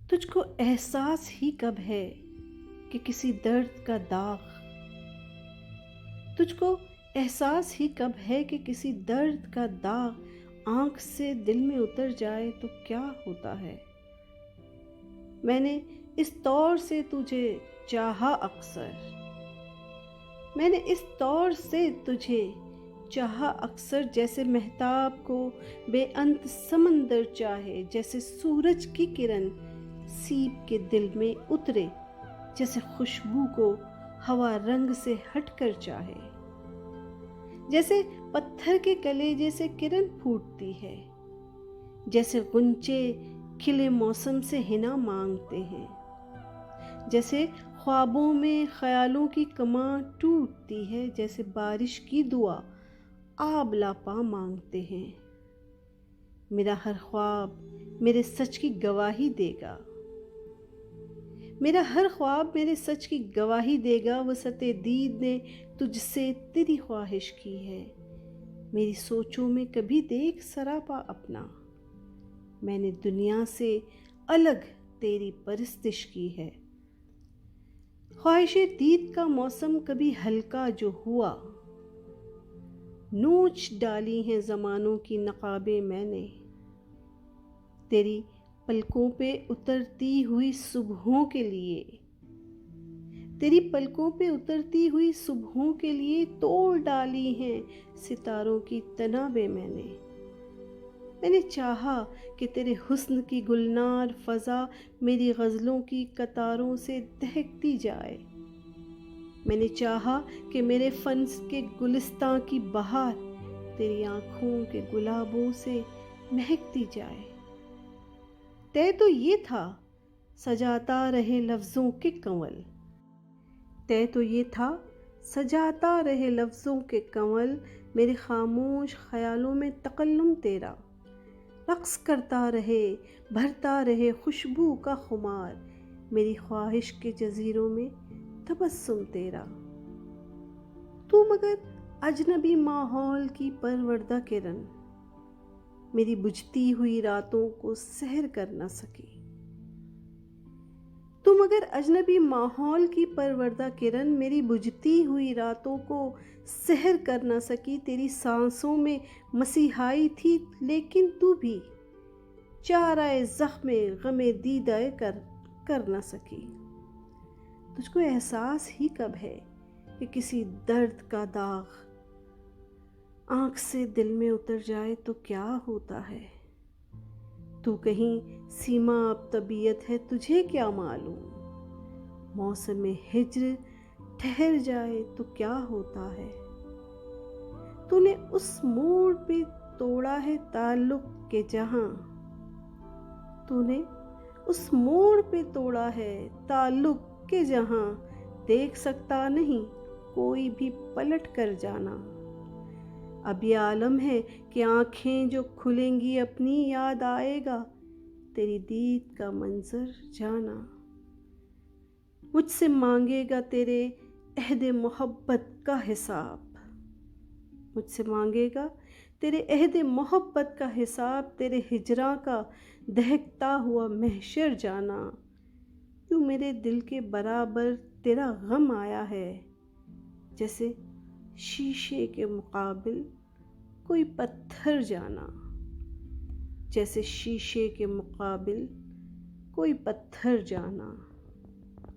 تجھ کو احساس ہی کب ہے کہ کسی درد کا داغ، تجھ کو احساس ہی کب ہے کہ کسی درد کا داغ آنکھ سے دل میں اتر جائے تو کیا ہوتا ہے؟ میں نے اس طور سے تجھے چاہا اکثر، میں نے اس طور سے تجھے چاہا اکثر، جیسے مہتاب کو بے انت سمندر چاہے، جیسے سورج کی کرن سیب کے دل میں اترے، جیسے خوشبو کو ہوا رنگ سے ہٹ کر چاہے، جیسے پتھر کے کلیجے سے کرن پھوٹتی ہے، جیسے غنچے کھلے موسم سے حنا مانگتے ہیں، جیسے خوابوں میں خیالوں کی کماں ٹوٹتی ہے، جیسے بارش کی دعا آب لاپا مانگتے ہیں۔ میرا ہر خواب میرے سچ کی گواہی دے گا، میرا ہر خواب میرے سچ کی گواہی دے گا، وسعت دید نے تجھ سے تیری خواہش کی ہے، میری سوچوں میں کبھی دیکھ سراپا اپنا، میں نے دنیا سے الگ تیری پرستش کی ہے۔ خواہش دید کا موسم کبھی ہلکا جو ہوا، نوچ ڈالی ہیں زمانوں کی نقابیں میں نے، تیری پلکوں پہ اترتی ہوئی صبحوں کے لیے، تیری پلکوں پہ اترتی ہوئی صبحوں کے لیے توڑ ڈالی ہیں ستاروں کی تنابیں میں نے چاہا کہ تیرے حسن کی گلنار فضا میری غزلوں کی قطاروں سے دہکتی جائے، میں نے چاہا کہ میرے فن کے گلستاں کی بہار تیری آنکھوں کے گلابوں سے مہکتی جائے۔ طے تو یہ تھا سجاتا رہے لفظوں کے کنول، طے تو یہ تھا سجاتا رہے لفظوں کے کنول، میرے خاموش خیالوں میں تکلم تیرا، رقص کرتا رہے بھرتا رہے خوشبو کا خمار، میری خواہش کے جزیروں میں تبسم تیرا۔ تو مگر اجنبی ماحول کی پروردہ کرن میری بجھتی ہوئی راتوں کو سحر کر نہ سکی، تو مگر اجنبی ماحول کی پروردہ کرن میری بجھتی ہوئی راتوں کو سحر کر نہ سکی، تیری سانسوں میں مسیحائی تھی لیکن تو بھی چارہ زخم غم دیدہ کر نہ سکی۔ تجھ کو احساس ہی کب ہے کہ کسی درد کا داغ آنکھ سے دل میں اتر جائے تو کیا ہوتا ہے؟ تو کہیں سیما اب طبیعت ہے تجھے کیا معلوم، موسم ہجر ٹھہر جائے تو کیا ہوتا ہے؟ تو نے اس موڑ پہ توڑا ہے تعلق کے جہاں، تو نے اس موڑ پہ توڑا ہے تعلق کے جہاں دیکھ سکتا نہیں کوئی بھی پلٹ کر جانا، اب یہ عالم ہے کہ آنکھیں جو کھلیں گی اپنی یاد آئے گا تیری دید کا منظر جانا، مجھ سے مانگے گا تیرے عہد محبت کا حساب، مجھ سے مانگے گا تیرے عہد محبت کا حساب، تیرے ہجراں کا دہکتا ہوا محشر جانا، کیوں میرے دل کے برابر تیرا غم آیا ہے، جیسے شیشے کے مقابل کوئی پتھر جانا، جیسے شیشے کے مقابل کوئی پتھر جانا۔